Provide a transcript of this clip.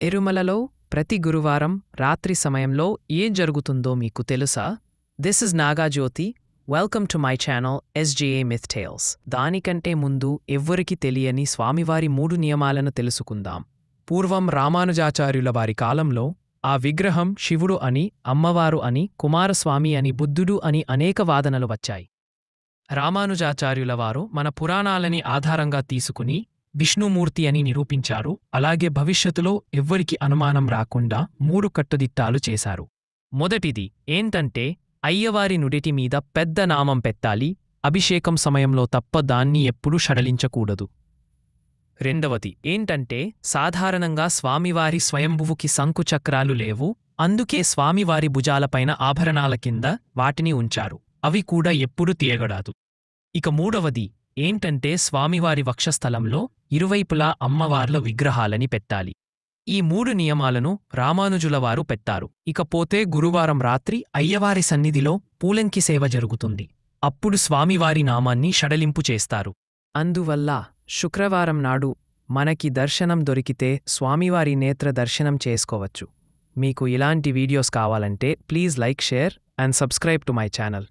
ఎరుమలలో ప్రతి గురువారం రాత్రి సమయంలో ఏం జరుగుతుందో మీకు తెలుసా? This is Nagajyothi. Welcome to my channel SJA myth tales. దానికంటే ముందు ఎవ్వరికి తెలియని స్వామివారి 3 నియమాలను తెలుసుకుందాం. పూర్వం రామానుజాచార్యుల వారి కాలంలో ఆ విగ్రహం శివుడు అని, అమ్మవారు అని, కుమారస్వామి అని, బుద్ధుడు అని అనేక వాదనలు వచ్చాయి. రామానుజాచార్యుల వారు మన పురాణాలని ఆధారంగా తీసుకుని విష్ణుమూర్తి అని నిరూపించారు. అలాగే భవిష్యత్తులో ఎవ్వరికి అనుమానం రాకుండా 3 కట్టుదిట్టాలు చేశారు. మొదటిది ఏంటంటే అయ్యవారి నుడిటి మీద పెద్ద నామం పెట్టాలి. అభిషేకం సమయంలో తప్ప దాన్ని ఎప్పుడూ షడలించకూడదు. రెండవది ఏంటంటే సాధారణంగా స్వామివారి స్వయంభువుకి శంకుచక్రాలు లేవు. అందుకే స్వామివారి భుజాలపైన ఆభరణాల కింద వాటిని ఉంచారు. అవి కూడా ఎప్పుడు తీయగడాదు. ఇక మూడవది ఏంటంటే స్వామివారి వక్షస్థలంలో ఇరువైపులా అమ్మవార్ల విగ్రహాలని పెట్టాలి. ఈ 3 నియమాలను రామానుజులవారు పెట్టారు. ఇకపోతే గురువారం రాత్రి అయ్యవారి సన్నిధిలో పూలంకి సేవ జరుగుతుంది. అప్పుడు స్వామివారి నామాన్ని షడలింపు చేస్తారు. అందువల్ల శుక్రవారం నాడు మనకి దర్శనం దొరికితే స్వామివారి నేత్ర దర్శనం చేసుకోవచ్చు. మీకు ఇలాంటి వీడియోస్ కావాలంటే please like, share and subscribe to my channel.